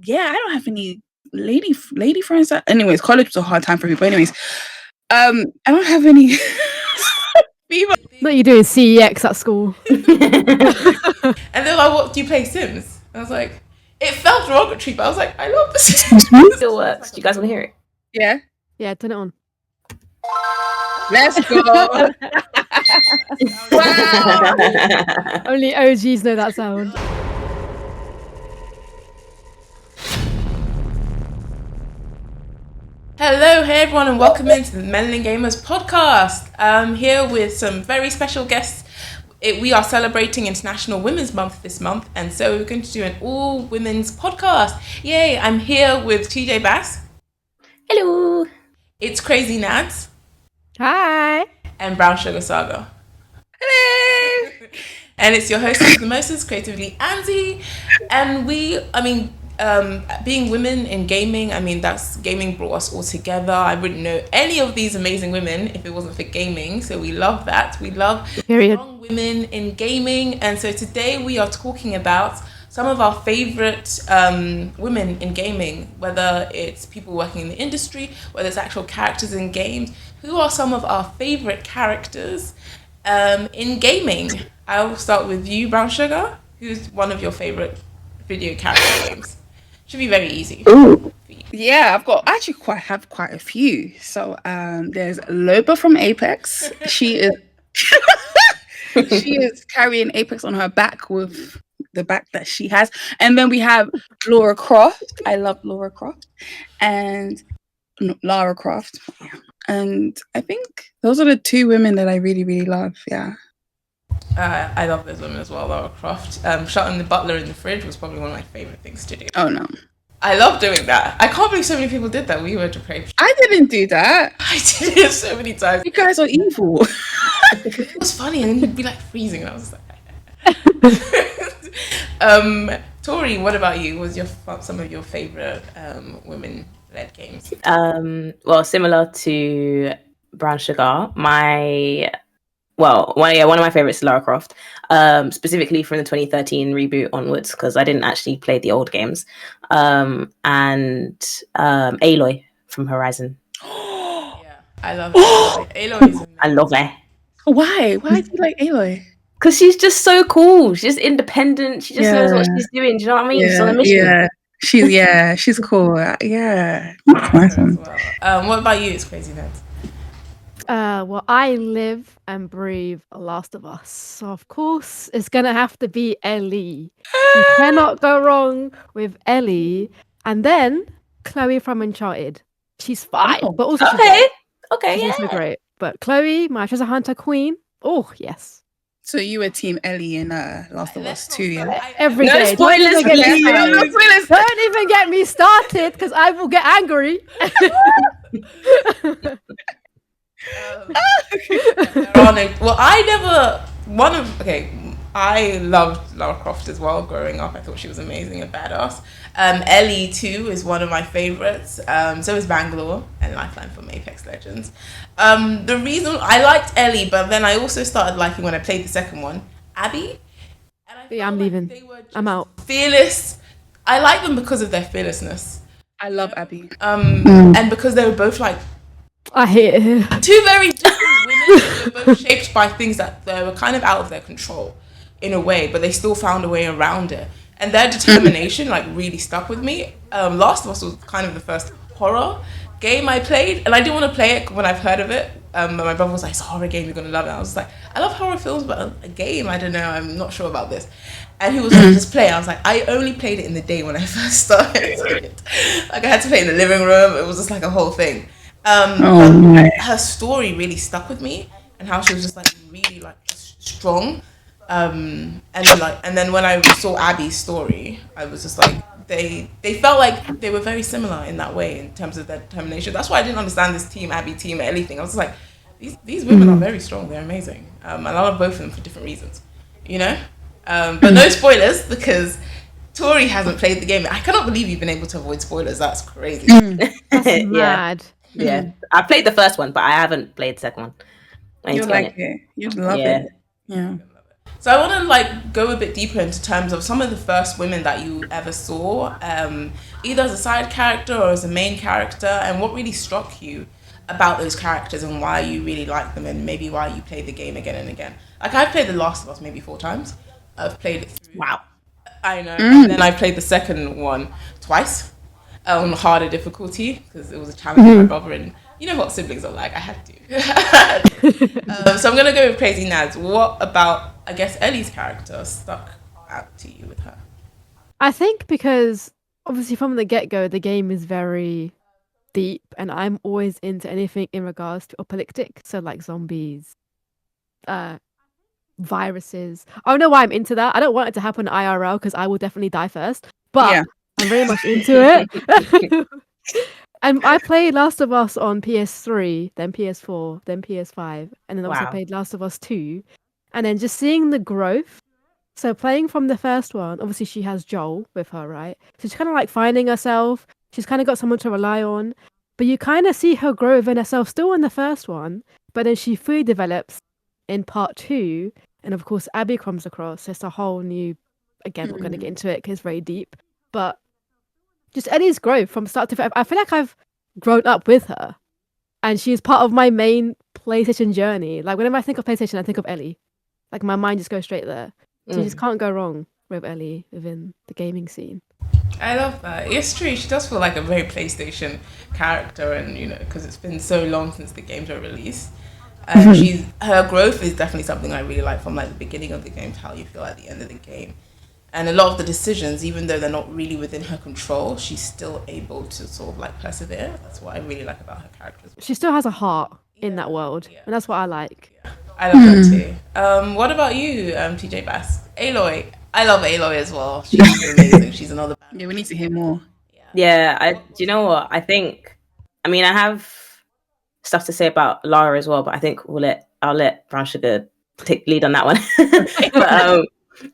I don't have any lady friends. Anyways, college was a hard time for me. But anyways, I don't have any female. What are you doing CEX at school? And they're like, "What do you play Sims?" And I was like, it felt derogatory, but I was like, I love the Sims. Still works. Do you guys want to hear it? Yeah. Yeah, turn it on. Let's go. Wow. Only OGs know that sound. Hello, hey everyone, and welcome into the Melanin Gamers podcast. I'm here with some very special guests. We are celebrating International Women's Month this month, and so we're going to do an all-women's podcast. Yay, I'm here with TJ Bass. Hello. It's Crazy Nads. Hi. And Brown Sugar Saga. Hello. And it's your host of the Moses, Creatively Anzi. And being women in gaming, gaming brought us all together. I wouldn't know any of these amazing women if it wasn't for gaming. So we love that. We love strong women in gaming. And so today we are talking about some of our favorite women in gaming, whether it's people working in the industry, whether it's actual characters in games. Who are some of our favorite characters in gaming? I'll start with you, Brown Sugar. Who's one of your favorite video character games? Should be very easy. Ooh. Yeah, I have quite a few. So there's Loba from Apex. She is carrying Apex on her back with the back that she has. And then we have Lara Croft. I love Lara Croft. And Lara Croft. Yeah. And I think those are the two women that I really, really love. Yeah. I love those women as well, Lara Croft. Shutting the butler in the fridge was probably one of my favorite things to do. Oh no. I love doing that. I can't believe so many people did that. We were depraved. I didn't do that. I did it so many times. You guys are evil. It was funny, and then you'd be like freezing, and I was like... Tori, what about you? What was some of your favorite women-led games? Well, similar to Brown Sugar, one of my favorites is Lara Croft, specifically from the 2013 reboot onwards, because I didn't actually play the old games, and Aloy from Horizon. Yeah, I love Aloy. Aloy is amazing. I love her. Why do you like Aloy? Because she's just so cool. She's just independent. She just knows what she's doing. Do you know what I mean? She's on a mission. She's cool. Yeah. Nice one. What about you? It's Crazy Neds. Well, I live and breathe Last of Us. So, of course, it's going to have to be Ellie. You cannot go wrong with Ellie. And then Chloe from Uncharted. She's fine. But also she's also great. But Chloe, my treasure hunter queen. Oh, yes. So you were Team Ellie in Last of Us 2, yeah? Every no day. Spoilers, No spoilers. Don't even get me started, because I will get angry. I loved Lara Croft as well growing up. I thought she was amazing and badass. Ellie too is one of my favorites. So is Bangalore and Lifeline from Apex Legends. The reason I liked Ellie, but then I also started liking when I played the second one, Abby. And I'm leaving. I'm out. Fearless. I like them because of their fearlessness. I love Abby. And because they were both like, I hate her. Two very different women. They were both shaped by things that they were kind of out of their control in a way, but they still found a way around it. And their determination really stuck with me. Last of Us was kind of the first horror game I played, and I didn't want to play it when I've heard of it. But my brother was like, it's a horror game, you're going to love it. I was like, I love horror films, but a game, I don't know, I'm not sure about this. And he was like, just play. I was like, I only played it in the day when I first started. I had to play in the living room. It was just like a whole thing. Her story really stuck with me, and how she was just really strong. And then when I saw Abby's story, I was just like, they felt like they were very similar in that way in terms of their determination. That's why I didn't understand this Team Abby, Team Ellie thing. I was just like, these women are very strong. They're amazing. And I love both of them for different reasons, you know. But no spoilers, because Tori hasn't played the game. I cannot believe you've been able to avoid spoilers. That's crazy. That's mad. Yeah, I played the first one, but I haven't played the second one. You'll like it. You'll love it. Yeah. So I want to like go a bit deeper into terms of some of the first women that you ever saw, either as a side character or as a main character, and what really struck you about those characters and why you really liked them, and maybe why you played the game again and again. Like I've played The Last of Us maybe 4 times. I've played it through. Wow. I know. And then I played the second one twice on harder difficulty because it was a challenge with my brother, and you know what siblings are like. I had to. So I'm gonna go with Crazy Nads. What about, I guess, Ellie's character stuck out to you with her? I think because obviously from the get-go, the game is very deep, and I'm always into anything in regards to apocalyptic, so like zombies, viruses. I don't know why I'm into that. I don't want it to happen IRL because I will definitely die first, but Yeah. I'm very much into it. And I played Last of Us on PS3, then PS4, then PS5, and then also Wow. played Last of Us 2. And then just seeing the growth. So playing from the first one, obviously she has Joel with her, right? So she's kind of like finding herself. She's kind of got someone to rely on. But you kind of see her grow within herself still in the first one. But then she fully develops in part 2. And of course, Abby comes across. It's a whole new, again, we're going to get into it because it's very deep. But just Ellie's growth from start to finish. I feel like I've grown up with her. And she's part of my main PlayStation journey. Like whenever I think of PlayStation, I think of Ellie. Like my mind just goes straight there. So you just can't go wrong with Ellie within the gaming scene. I love that. It's true. She does feel like a very PlayStation character, and you know, because it's been so long since the games were released. And her growth is definitely something I really like, from like the beginning of the game to how you feel at the end of the game. And a lot of the decisions, even though they're not really within her control, she's still able to sort of like persevere. That's what I really like about her character as well. She still has a heart in that world, and that's what I like. Yeah. I love that too. What about you, TJ Bass? Aloy. I love Aloy as well. She's amazing. She's another band. Yeah, we need to hear more. Yeah, do you know what? I have stuff to say about Lara as well, but I think I'll let Brown Sugar take lead on that one.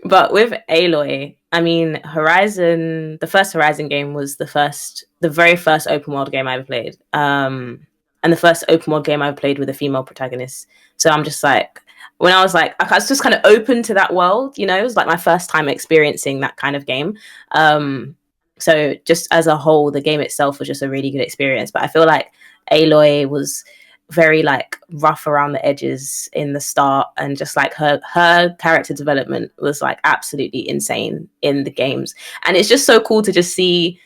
But with Aloy, I mean, Horizon, the first Horizon game was the very first open world game I ever played. And the first open world game I ever played with a female protagonist. So I'm just like, when I was like, I was just kind of open to that world, you know, it was like my first time experiencing that kind of game. So just as a whole, the game itself was just a really good experience. But I feel like Aloy was very like rough around the edges in the start, and just like her character development was like absolutely insane in the games. And it's just so cool to just see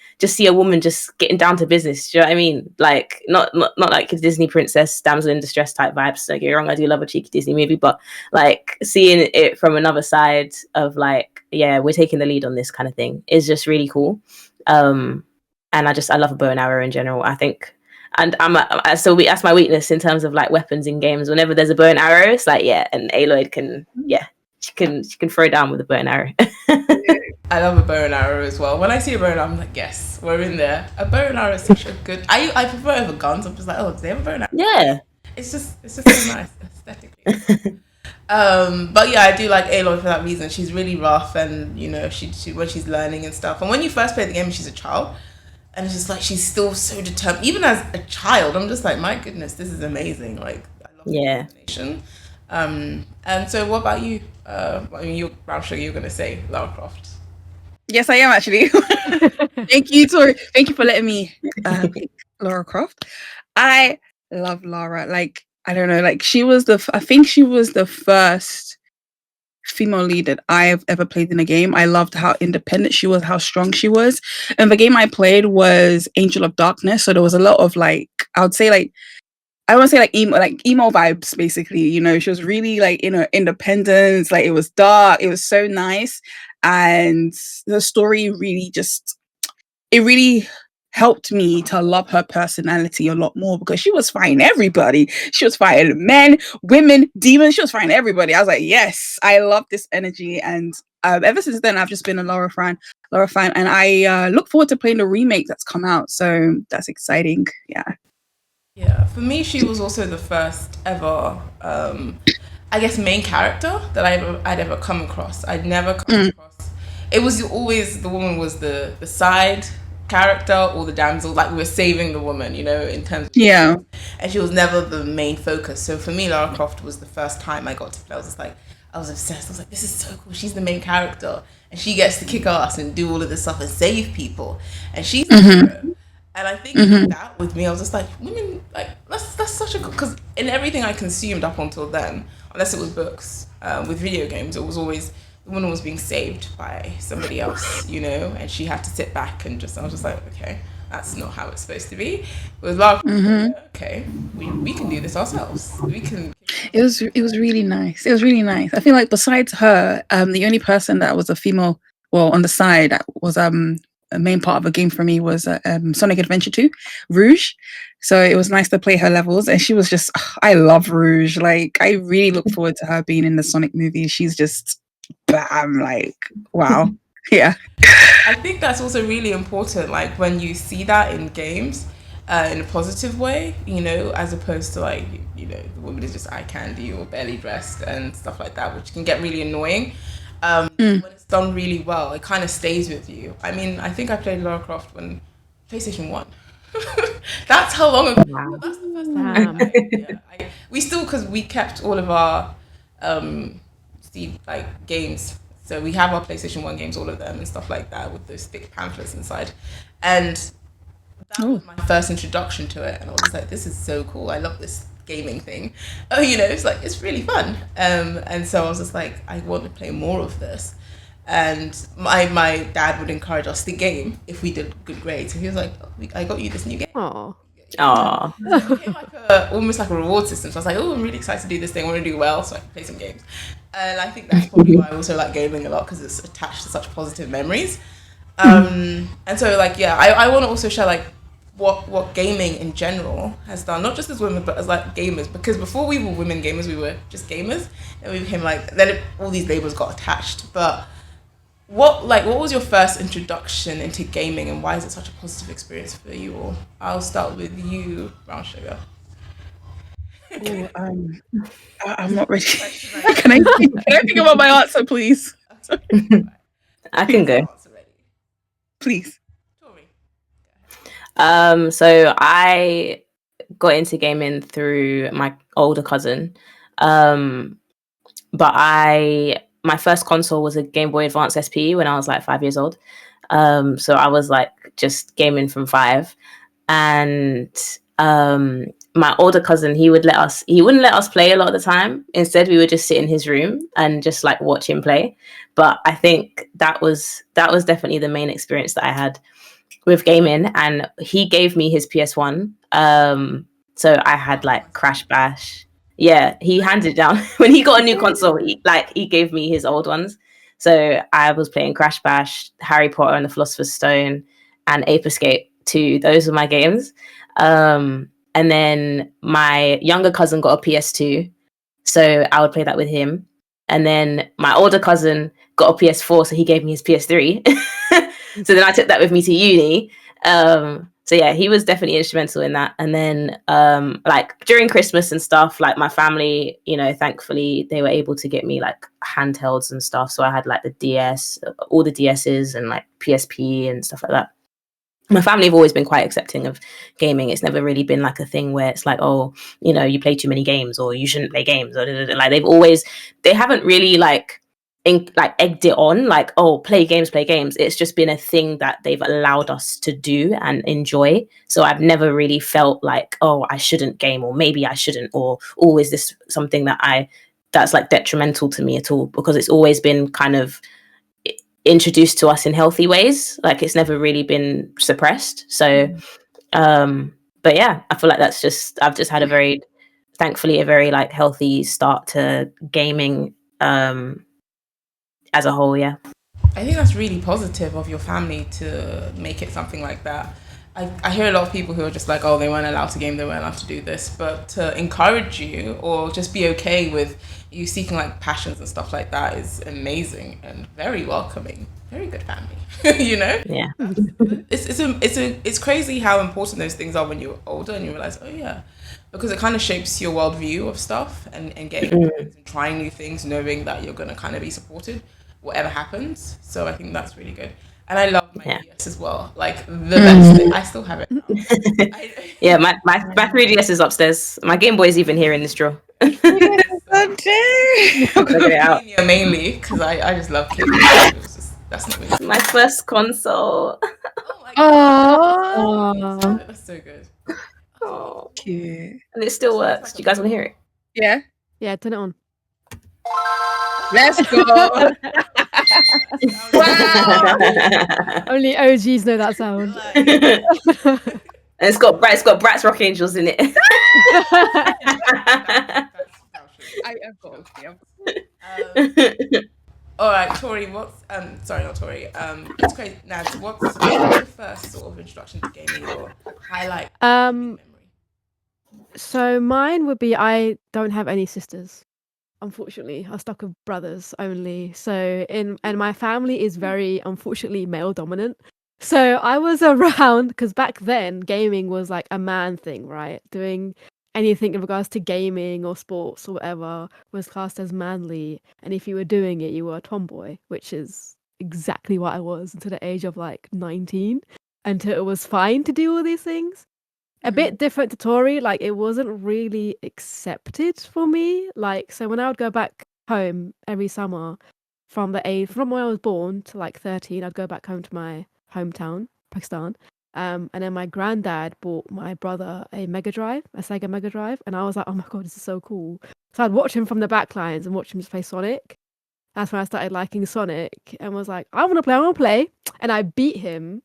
a woman just getting down to business. Do you know what I mean? Like not like a Disney princess, damsel in distress type vibes. Don't get me wrong, I do love a cheeky Disney movie, but like seeing it from another side of like, yeah, we're taking the lead on this kind of thing is just really cool. And I love a bow and arrow in general. I think, and that's my weakness in terms of like weapons in games. Whenever there's a bow and arrow, it's like, yeah, and Aloy she can throw down with a bow and arrow. I love a bow and arrow as well. When I see a bow and arrow, I'm like, yes, we're in there. A bow and arrow is such a good. I prefer it over guns. I'm just like, oh, do they have a bow and arrow? Yeah, it's just so nice aesthetically. But yeah, I do like Aloy for that reason. She's really rough, and you know, she when she's learning and stuff. And when you first play the game, she's a child, and it's just like she's still so determined. Even as a child, I'm just like, my goodness, this is amazing. Like, I love the determination. And so, what about you? I mean, I'm sure you're gonna say Lara Croft. Yes, I am actually. Thank you, Tori. Thank you for letting me pick Lara Croft. I love Lara. Like, I don't know, like I think she was the first female lead that I've ever played in a game. I loved how independent she was, how strong she was. And the game I played was Angel of Darkness. So there was a lot of like, I would say like, I want to say like emo vibes, basically. You know, she was really like in her independence. Like, it was dark. It was so nice. And the story really helped me to love her personality a lot more, because she was fighting everybody. She was fighting men, women, demons. She was fighting everybody. I was like, yes, I love this energy. And ever since then, I've just been a Lara fan. And I look forward to playing the remake that's come out. So that's exciting. Yeah. Yeah, for me, she was also the first ever, I guess, main character that I'd ever come across. I'd never come across. It was always the woman was the side character or the damsel. Like, we were saving the woman, you know, in terms of and she was never the main focus. So for me, Lara Croft was the first time I got to play. I was just like, I was obsessed. I was like, this is so cool. She's the main character, and she gets to kick ass and do all of this stuff and save people, and she's the hero. And I think that with me, I was just like, women, like that's such a, because in everything I consumed up until then, unless it was books, with video games, it was always the woman was being saved by somebody else, you know, and she had to sit back and just, I was just like, okay, that's not how it's supposed to be. With love, okay, we can do this ourselves. We can. It was really nice. It was really nice. I feel like besides her, the only person that was a female, well, on the side that was a main part of a game for me was Sonic Adventure 2, Rouge. So it was nice to play her levels, and she was just, I love Rouge. Like, I really look forward to her being in the Sonic movie. She's just, bam, like, wow. Yeah. I think that's also really important, like when you see that in games, in a positive way, you know, as opposed to like, you know, the woman is just eye candy or barely dressed and stuff like that, which can get really annoying. When it's done really well, it kind of stays with you. I mean, I think I played Lara Croft when PlayStation 1. That's how long ago. Wow. That's the first time. We still, because we kept all of our games. So we have our PlayStation 1 games, all of them and stuff like that, with those thick pamphlets inside. And that was my first introduction to it. And I was like, this is so cool. I love this gaming thing. Oh, you know, it's like, it's really fun. And so I was just like, I want to play more of this. And my dad would encourage us to game if we did good grades. So he was like, I got you this new game. Aww. Aww. So it became like almost like a reward system. So I was like, oh, I'm really excited to do this thing. I want to do well so I can play some games. And I think that's probably why I also like gaming a lot, because it's attached to such positive memories. And so like, yeah, I want to also share like what gaming in general has done, not just as women, but as like gamers. Because before we were women gamers, we were just gamers. And we became like, then all these labels got attached. But what was your first introduction into gaming, and why is it such a positive experience for you all? I'll start with you, Brown Sugar. Ooh, I'm not ready. Can I think about my answer, please? I can go. Please. So I got into gaming through my older cousin. But my first console was a Game Boy Advance SP when I was like 5 years old. So I was like just gaming from 5. And my older cousin, he wouldn't let us play a lot of the time. Instead, we would just sit in his room and just like watch him play. But I think that was definitely the main experience that I had with gaming. And he gave me his PS1. So I had like Crash Bash. Yeah, he handed it down when he got a new console. He gave me his old ones. So I was playing Crash Bash, Harry Potter and the Philosopher's Stone, and Ape Escape 2. Those were my games. And then my younger cousin got a PS2, so I would play that with him. And then my older cousin got a PS4, so he gave me his PS3. So then I took that with me to uni. So yeah, he was definitely instrumental in that. And then like during Christmas and stuff, like my family, you know, thankfully they were able to get me like handhelds and stuff. So I had like the DS, all the DSs and like PSP and stuff like that. My family have always been quite accepting of gaming. It's never really been like a thing where it's like, oh, you know, you play too many games or you shouldn't play games. Or like they haven't really like egged it on like, oh, play games. It's just been a thing that they've allowed us to do and enjoy. So I've never really felt like, oh, I shouldn't game, or maybe I shouldn't, or oh, is this something that's like detrimental to me at all? Because it's always been kind of introduced to us in healthy ways. Like it's never really been suppressed. So but yeah, I feel like I've just had thankfully a very like healthy start to gaming as a whole. Yeah, I think that's really positive of your family to make it something like that. I hear a lot of people who are just like, oh, they weren't allowed to game, they weren't allowed to do this, but to encourage you or just be okay with you seeking like passions and stuff like that is amazing and very welcoming. Very good family, you know? Yeah. It's crazy how important those things are when you're older and you realize, oh yeah, because it kind of shapes your worldview of stuff and getting and trying new things, knowing that you're going to kind of be supported whatever happens. So I think that's really good. And I love my DS as well. Like the best thing. I still have it now. Yeah, my 3DS is upstairs. My Game Boy is even here in this drawer. So Oh dear. Figure it out. Mania mainly because I just love kids. That's not me. My first console. Oh my god. Oh, That's so good. Oh, cute. and it still works. Do you guys want to hear it? Yeah, Yeah, turn it on. let's go. Wow. Only OGs know that sound. And it's got Bratz Rock Angels in it. I've got okay. All right, Tori. What's sorry, not Tori. It's crazy. Nads, what's your first sort of introduction to gaming or highlight gaming memory? So mine would be I don't have any sisters. Unfortunately, I'm stuck with brothers only. So and my family is very unfortunately male dominant. So I was around because back then gaming was like a man thing, right? Doing anything in regards to gaming or sports or whatever was classed as manly. And if you were doing it, you were a tomboy, which is exactly what I was until the age of like 19, until it was fine to do all these things. A bit different to Tori, like it wasn't really accepted for me. Like, so when I would go back home every summer from from when I was born to like 13, I'd go back home to my hometown, Pakistan. And then my granddad bought my brother a Sega Mega Drive, and I was like, oh my god, this is so cool. So I'd watch him from the back lines and watch him just play Sonic. That's when I started liking Sonic and was like, I want to play. And I beat him,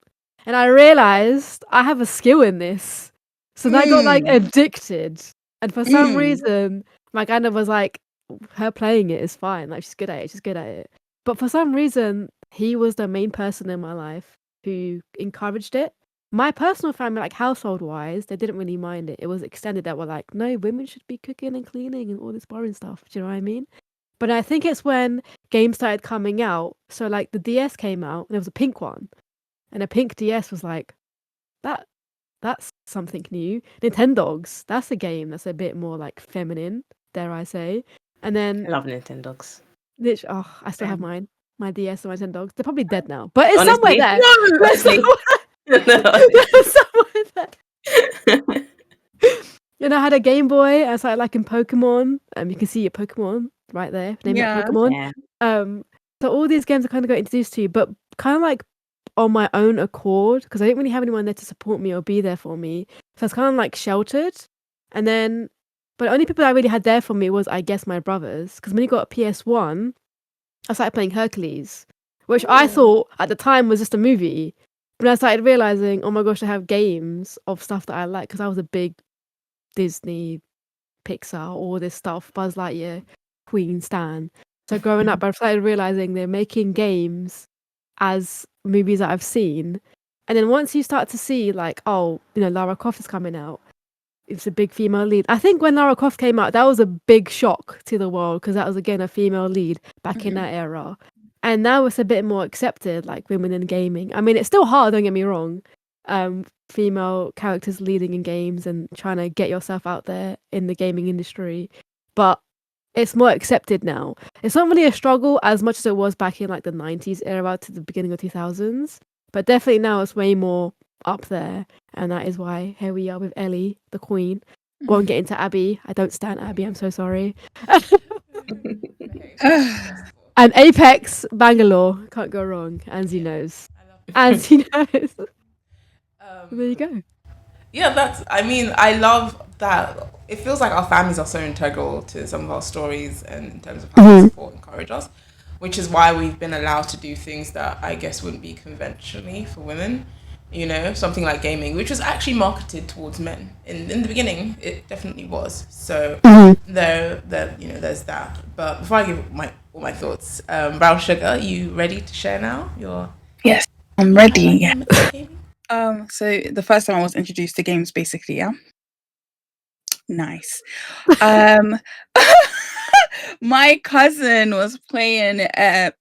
and I realized I have a skill in this. So then I got like addicted. And for some reason, my granddad was like, her playing it is fine. Like she's good at it. But for some reason, he was the main person in my life who encouraged it. My personal family, like household wise, they didn't really mind it. It was extended that were like, no, women should be cooking and cleaning and all this boring stuff. Do you know what I mean? But I think it's when games started coming out. So like the DS came out and there was a pink one. And a pink DS was like, that's something new. Nintendogs, that's a game that's a bit more like feminine, dare I say. And then I love Nintendogs. I still have mine. My DS and my Nintendogs. They're probably dead now. But it's Honestly, somewhere there. No, There's somewhere there. And I had a Game Boy. I started liking Pokemon. You can see your Pokemon right there. Name that Pokemon. Yeah. So all these games I kind of got introduced to, but kind of like on my own accord because I didn't really have anyone there to support me or be there for me. So I was kind of like sheltered. And then, but the only people I really had there for me was, I guess, my brothers. Because when you got a PS1, I started playing Hercules, which I thought at the time was just a movie. But I started realizing, oh my gosh, I have games of stuff that I like because I was a big Disney, Pixar, all this stuff, Buzz Lightyear, Queen Stan. So growing up, I started realizing they're making games as movies that I've seen. And then once you start to see like, oh, Lara Croft is coming out. It's a big female lead. I think when Lara Croft came out, that was a big shock to the world because that was again a female lead back in that era. And now it's a bit more accepted, like women in gaming. I mean, it's still hard, don't get me wrong. Female characters leading in games and trying to get yourself out there in the gaming industry. But it's more accepted now. It's not really a struggle as much as it was back in like the 90s era to the beginning of 2000s. But definitely now it's way more up there. And that is why here we are with Ellie, the queen. Won't get into Abby. I don't stand Abby. I'm so sorry. And Apex, Bangalore. Can't go wrong. Anzi knows. Anzi knows. There you go. Yeah, I love that. It feels like our families are so integral to some of our stories and in terms of how they support and encourage us, which is why we've been allowed to do things that I guess wouldn't be conventionally for women. Something like gaming, which was actually marketed towards men. In the beginning, it definitely was. So there's that. But before I give all my thoughts, Brown Sugar, you ready to share now? Yes, I'm ready. So the first time I was introduced to games, basically, yeah. Nice. My cousin was playing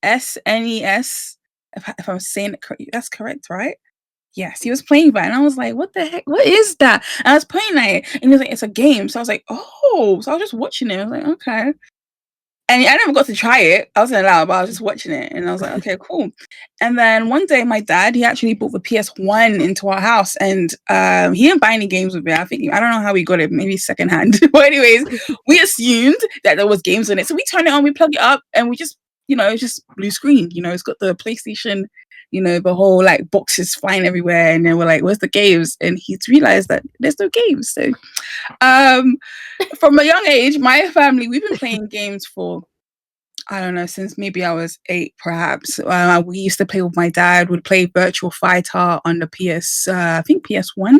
SNES. If I'm saying it correct, that's correct, right? Yes, he was playing that, and I was like, "What the heck? What is that?" And I was playing it, and he was like, "It's a game." So I was like, "Oh!" So I was just watching it. I was like, "Okay." And I never got to try it. I wasn't allowed, but I was just watching it, and I was like, okay, cool. And then one day, my dad, he actually brought the PS1 into our house, and he didn't buy any games with it. I don't know how we got it, maybe secondhand. But anyways, we assumed that there was games in it, so we turn it on, we plug it up, and we just, it's just blue screen. It's got the PlayStation, the whole like boxes flying everywhere, and then we're like, "Where's the games?" And he's realized that there's no games. So, from a young age, my family, we've been playing games for, I don't know, since maybe I was 8, perhaps. We used to play with my dad. We'd play Virtual Fighter on the I think PS1.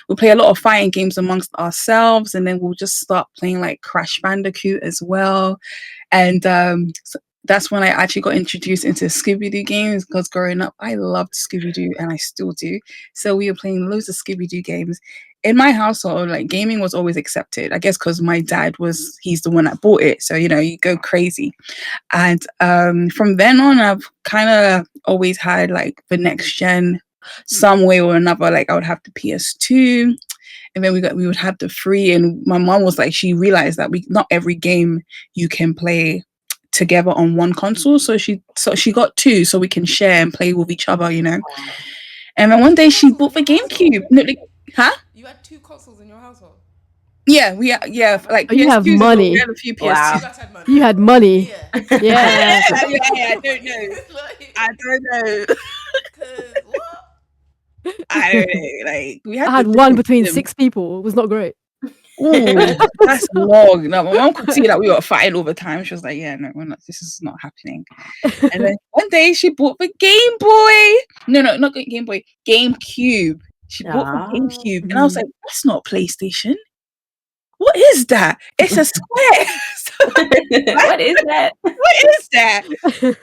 We'd play a lot of fighting games amongst ourselves, and then we'll just start playing like Crash Bandicoot as well. And so that's when I actually got introduced into Scooby-Doo games, because growing up, I loved Scooby-Doo, and I still do. So we were playing loads of Scooby-Doo games. In my household, like, gaming was always accepted, I guess, because my dad he's the one that bought it. So, you go crazy. And from then on, I've kind of always had like the next gen some way or another. Like, I would have the PS2, and then we would have the 3. And my mom was like, she realized that not every game you can play together on one console. So she got 2 so we can share and play with each other, And then one day she bought the GameCube. No, huh? You had 2 consoles in your household? Yeah, like, you have money. We had a few PS2s. Wow. You guys had money. You had money. Yeah. Yeah. I don't know. I don't know. What? I don't know. Like, we had I had one between 6 people. It was not great. Ooh, that's long. No, my mom could see that we were fighting all the time. She was like, "Yeah, no, we're not. This is not happening." And then one day she bought the Game Boy. No, not Game Boy. GameCube. She bought the GameCube, and I was like, "That's not PlayStation. What is that? It's a square." What is that? What is that? So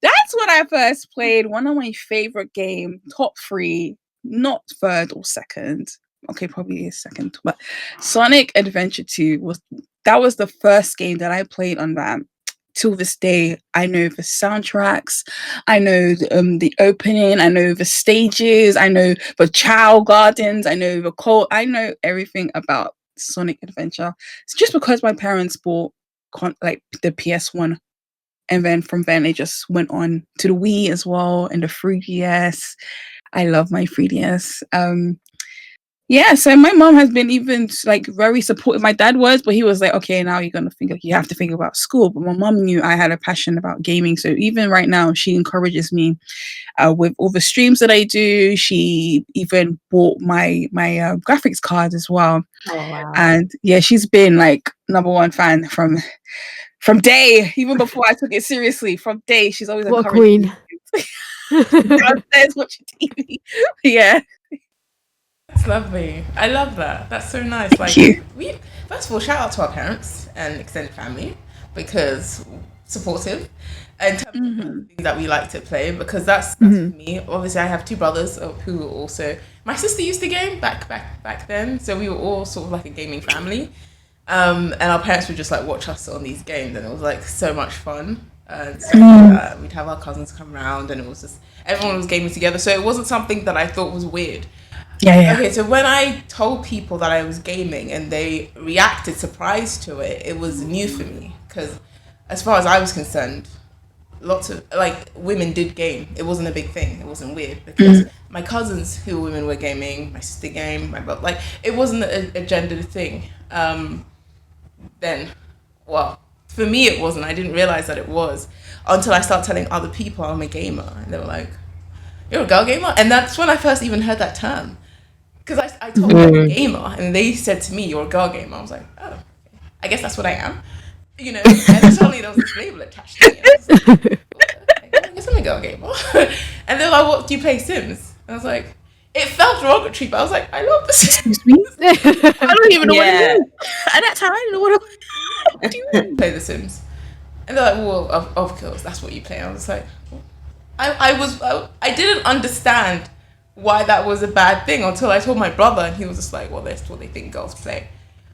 that's when I first played one of my favorite games, top 3, not 3rd or 2nd. Okay, probably a 2nd, but Sonic Adventure 2 was the first game that I played on that. Till this day, I know the soundtracks, I know the opening, I know the stages, I know the Chow Gardens, I know the code, I know everything about Sonic Adventure. It's just because my parents bought like the PS1, and then from then they just went on to the Wii as well, and the 3DS. I love my 3DS. Yeah, so my mom has been even like very supportive. My dad was, but he was like, okay, now you have to think about school. But my mom knew I had a passion about gaming. So even right now, she encourages me with all the streams that I do. She even bought my graphics card as well. Oh, wow. And yeah, she's been like #1 fan from day, even before I took it seriously. From day, she's always What a encouraged queen. me. Downstairs watching TV. Yeah. That's lovely. I love that. That's so nice. Like, we first of all, shout out to our parents and extended family, because supportive in terms of the things that we like to play, because that's for me. Obviously, I have 2 brothers who are also. My sister used to game back then, so we were all sort of like a gaming family. And our parents would just like watch us on these games, and it was like so much fun. So we'd have our cousins come around, and it was just everyone was gaming together. So it wasn't something that I thought was weird. Yeah. Okay, so when I told people that I was gaming and they reacted surprised to it, it was new for me, because as far as I was concerned, lots of like women did game. It wasn't a big thing. It wasn't weird, because my cousins who were women were gaming. My sister gamed. My brother, like, it wasn't a gendered thing. Then, well, for me it wasn't. I didn't realize that it was until I started telling other people I'm a gamer, and they were like, "You're a girl gamer?" And that's when I first even heard that term. Because I told them I'm a gamer, and they said to me, "You're a girl gamer." I was like, "Oh, I guess that's what I am," And suddenly there was this label attached to me. And I was like, I guess I'm a girl gamer. And they're like, "What do you play, Sims?" And I was like, it felt derogatory, but I was like, "I love the Sims." I don't even know what it is. At that time, I didn't know what to do. Play the Sims, and they're like, "Well, of course, that's what you play." I was like, I didn't understand why that was a bad thing until I told my brother, and he was just like, "Well, that's what they think girls play."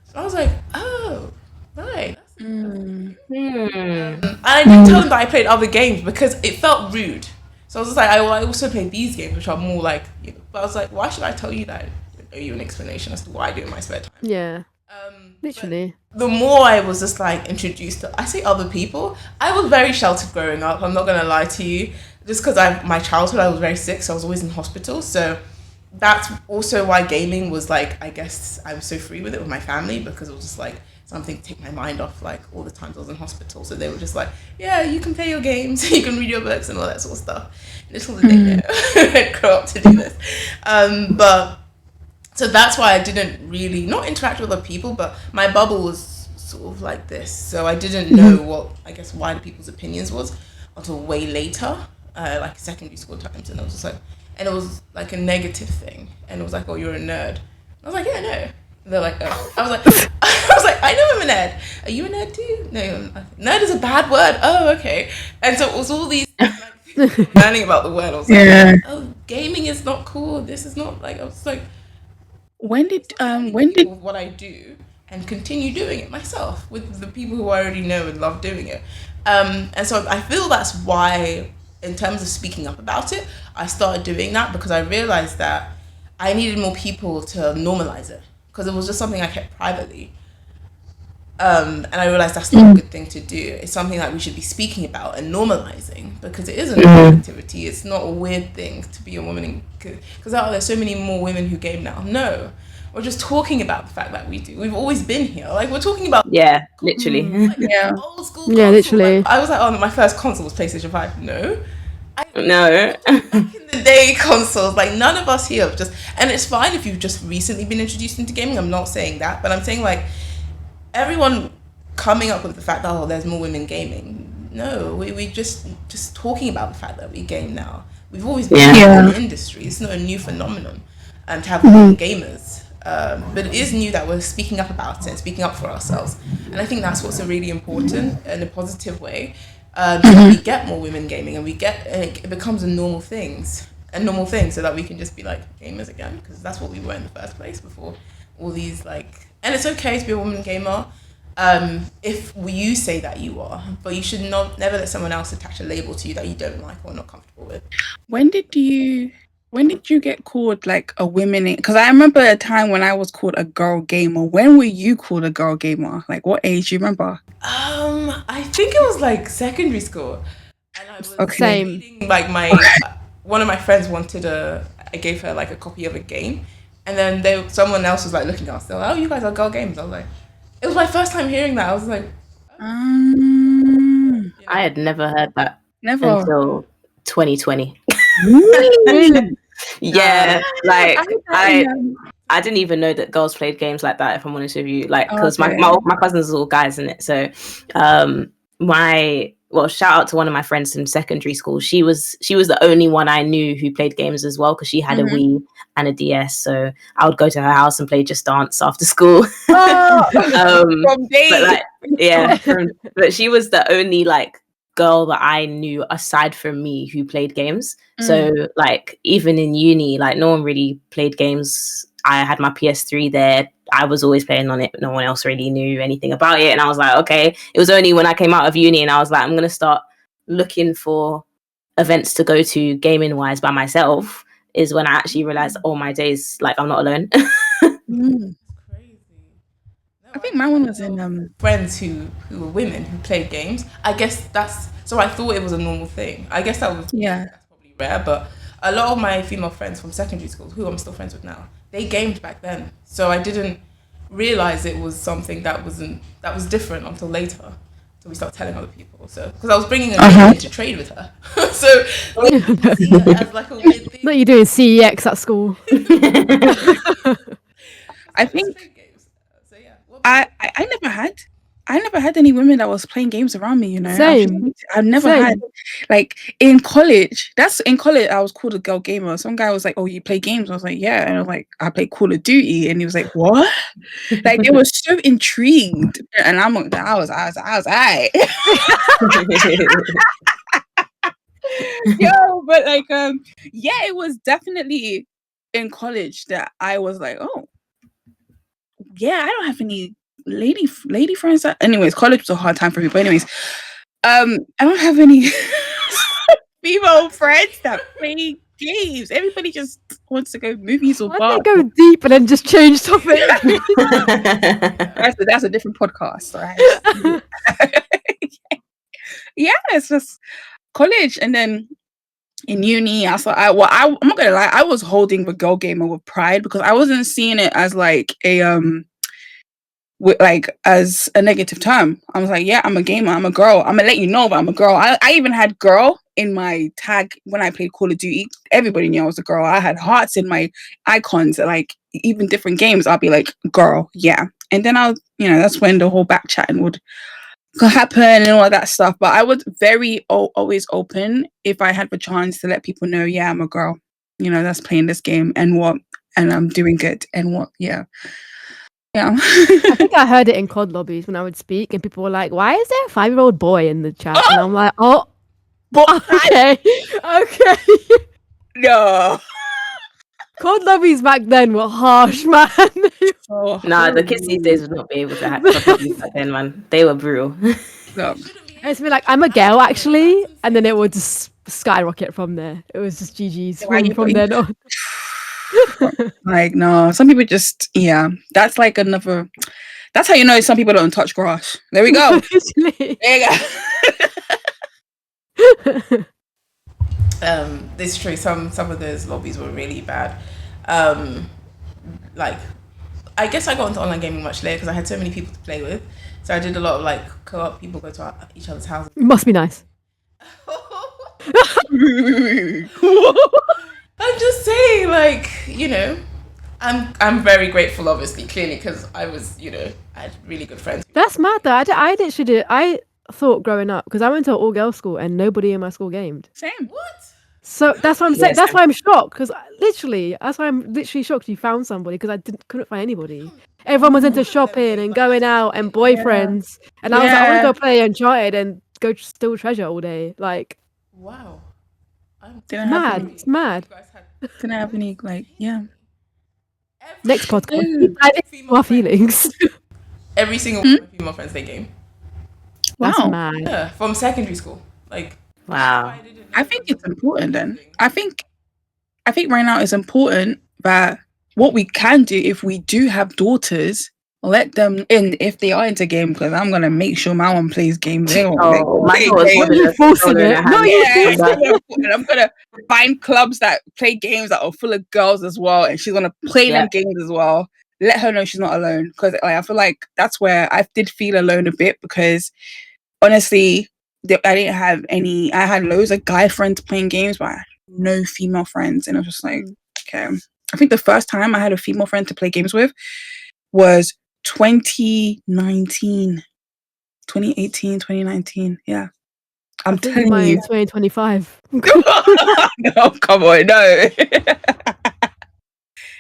So I was like, "Oh, right." And I didn't tell him that I played other games because it felt rude. So I was just like, I also play these games, which are more like, but I was like, why should I tell you that? I owe you an explanation as to what I do in my spare time. Yeah. Literally. The more I was just like introduced to, I say other people, I was very sheltered growing up. I'm not gonna lie to you, just because my childhood I was very sick, so I was always in hospital. So that's also why gaming was like, I guess I'm so free with it with my family, because it was just like something to take my mind off like all the times I was in hospital. So they were just like, yeah, you can play your games, you can read your books and all that sort of stuff. Little did they know I'd grow up to do this. But so that's why I didn't really not interact with other people, but my bubble was sort of like this. So I didn't know what, I guess, why the people's opinions was until way later, like secondary school times, and I was just like, and it was like a negative thing, and it was like, oh, you're a nerd. I was like, yeah, no. And they're like, oh. I was like, I know I'm a nerd. Are you a nerd too? No, nerd is a bad word. Oh, okay. And so it was all these like, learning about the word. I was like, oh, gaming is not cool. This is not like. I was like, when did what I do and continue doing it myself with the people who I already know and love doing it. And so I feel that's why, in terms of speaking up about it, I started doing that, because I realized that I needed more people to normalize it, because it was just something I kept privately. And I realized that's not a good thing to do. It's something that we should be speaking about and normalizing, because it is a normal activity. It's not a weird thing to be a woman, because there's so many more women who game now. No, we're just talking about the fact that we do. We've always been here. Like, we're talking about literally. like, old school console. Yeah, literally. Like, I was like, oh, my first console was PlayStation 5. No. No. Back in the day, consoles, like, none of us here have just, and it's fine if you've just recently been introduced into gaming. I'm not saying that, but I'm saying like everyone coming up with the fact that, oh, there's more women gaming. No, we just talking about the fact that we game now. We've always been in the industry. It's not a new phenomenon to have women gamers. But it is new that we're speaking up about it and speaking up for ourselves. And I think that's what's really important in a positive way. So we get more women gaming, and it becomes a normal thing, so that we can just be like gamers again, because that's what we were in the first place before all these like. And it's okay to be a woman gamer, if you say that you are, but you should never let someone else attach a label to you that you don't like or not comfortable with. When did you get called like a women? Because I remember a time when I was called a girl gamer. When were you called a girl gamer? Like, what age do you remember? I think it was like secondary school, and I was Same. reading, like one of my friends wanted I gave her like a copy of a game, and then someone else was like looking at us. They're like, oh, you guys are girl gamers. I was like, it was my first time hearing that. I was like, I had never heard that Never. until 2020. Really? Yeah, like I didn't even know that girls played games like that, if I'm honest with you. Like, because my cousins are all guys in it. So shout out to one of my friends in secondary school. She was the only one I knew who played games as well, because she had a Wii and a DS. So I would go to her house and play Just Dance after school. From day. But she was the only like girl that I knew aside from me who played games. So like even in uni, like no one really played games. I had my PS3 there. I was always playing on it. No one else really knew anything about it. And I was like, okay. It was only when I came out of uni and I was like, I'm going to start looking for events to go to gaming wise by myself, is when I actually realized, oh, my days, like I'm not alone. I think my one was in friends who were women who played games. I guess so I thought it was a normal thing. I guess that's probably rare, but a lot of my female friends from secondary school, who I'm still friends with now, they gamed back then. So I didn't realize it was something that was different until later. So we started telling other people. So because I was bringing a game to trade with her, so we see it as like a weird thing. Not you doing CEX at school. I think I never had any women that was playing games around me, you know. Same. I've never had, like, in college. In college, I was called a girl gamer. Some guy was like, "Oh, you play games?" I was like, "Yeah," and I was like, "I play Call of Duty," and he was like, "What?" Like, they were so intrigued, and I was alright. Yo, but like, it was definitely in college that I was like, oh, yeah, I don't have any lady friends. Anyways, college was a hard time for me. But anyways, I don't have any female friends that play games. Everybody just wants to go movies or Why bars. they go deep and then just change topic? That's a different podcast, right? Yeah, it's just college, and then in uni, I'm not gonna lie, I was holding the girl gamer with pride because I wasn't seeing it as like a as a negative term. I was like, yeah, I'm a gamer, I'm a girl. I'm gonna let you know that I'm a girl. I even had girl in my tag when I played Call of Duty. Everybody knew I was a girl. I had hearts in my icons. Like even different games, I'll be like, girl, yeah. And then that's when the whole back chatting would happen and all of that stuff. But I was very always open if I had the chance to let people know, yeah, I'm a girl, that's playing this game and I'm doing good and what, yeah. I think I heard it in COD lobbies when I would speak, and people were like, "Why is there a 5-year-old boy in the chat?" And I'm like, "Oh, okay, okay." No. COD lobbies back then were harsh, man. Nah, the kids these days would not be able to hack lobbies back then, man. They were brutal. No. It's been like, "I'm a girl, actually," and then it would just skyrocket from there. It was just GG's from then on. Like, no, some people just, that's like another, that's how you know some people don't touch grass. There we go. There you go. It's true, some of those lobbies were really bad. Like, I guess I got into online gaming much later because I had so many people to play with. So I did a lot of like co-op, people go to each other's houses. It must be nice. I'm just saying, like, I'm very grateful, obviously, clearly, because I was, I had really good friends. That's mad, though. I literally did. I thought growing up, because I went to an all-girls school and nobody in my school gamed. Same. What? So that's what I'm saying. That's why I'm shocked, because that's why I'm literally shocked you found somebody, because I couldn't find anybody. Everyone was into shopping and going out and boyfriends, and I was like, I want to go play Uncharted and go steal treasure all day. Like, wow. It's mad. Didn't have any, like, yeah. Next podcast. Our feelings. Every single one of my female friends they game. Wow. That's mad. Yeah, from secondary school. Like, wow. I think it's important then. I think right now it's important that what we can do if we do have daughters, let them in if they are into game, because I'm gonna make sure my one plays games. My daughter's forcing it. And I'm gonna find clubs that play games that are full of girls as well, and she's gonna play them games as well. Let her know she's not alone, because I feel like that's where I did feel alone a bit, because honestly, I didn't have any. I had loads of guy friends playing games, but I had no female friends, and I was just like, okay. I think the first time I had a female friend to play games with was 2018, 2019. Yeah. I'm telling you. 2025. No, come on, no.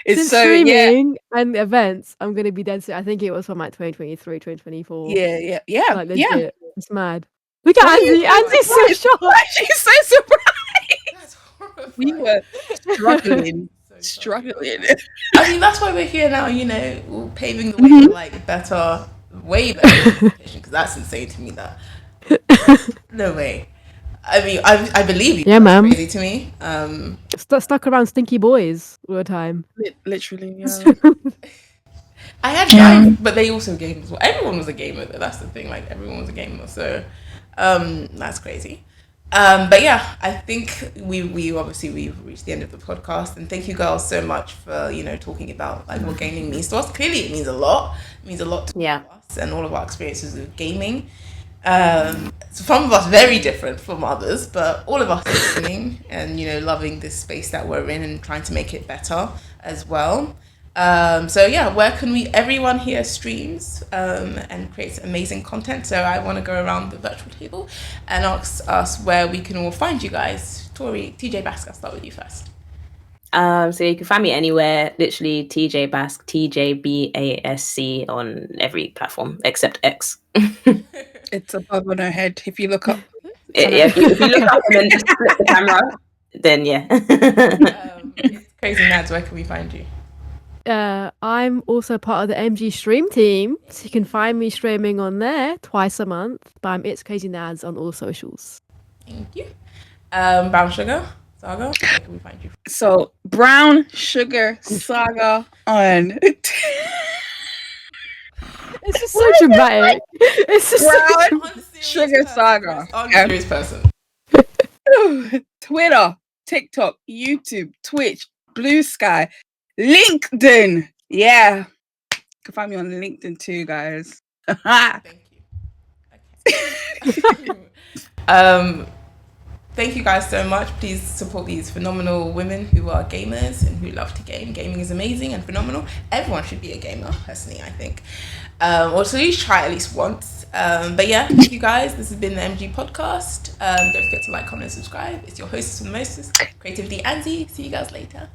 It's Since so streaming and events, I'm gonna be dead soon. I think it was from like 2023, 2024. Yeah. Like legit. It's mad. Look at Andy. Andy's so shocked. She's so surprised. We were struggling. I mean, that's why we're here now, paving the way for like better, way better because that's insane to me. That no way. I mean, I believe you. Yeah, man. Crazy to me. Stuck around stinky boys all the time. Literally, yeah. I had guys, but they also gamed as well. Everyone was a gamer, though. That's the thing. Like, everyone was a gamer. So, that's crazy. But yeah, I think we've reached the end of the podcast, and thank you girls so much for talking about like what gaming means to us. Clearly, it means a lot. It means a lot to us and all of our experiences with gaming. Some of us very different from others, but all of us are listening and loving this space that we're in and trying to make it better as well. So yeah, where can everyone here streams and creates amazing content. So I want to go around the virtual table and ask us where we can all find you guys. Tori, TJ Bask, I'll start with you first. So you can find me anywhere, literally TJ Bask, TJBASC on every platform except X. It's above on her head. If you look up, if you look up and then just flip the camera, then yeah. Crazy Nads, where can we find you? I'm also part of the MG stream team, so you can find me streaming on there twice a month. But It's Crazy Nads on all socials. Thank you. Brown Sugar. Saga, where can we find you? So Brown Sugar Saga on It's just so dramatic. It's just Brown On the serious Sugar person, Saga. On Okay. serious person. Twitter, TikTok, YouTube, Twitch, Blue Sky, LinkedIn. Yeah. You can find me on LinkedIn too, guys. Thank you. Okay. Thank you guys so much. Please support these phenomenal women who are gamers and who love to game. Gaming is amazing and phenomenal. Everyone should be a gamer, personally, I think. Or at least try at least once. But yeah, thank you guys. This has been the MG podcast. Don't forget to like, comment, and subscribe. It's your hostess from the mostest, Creativity Andy. See you guys later.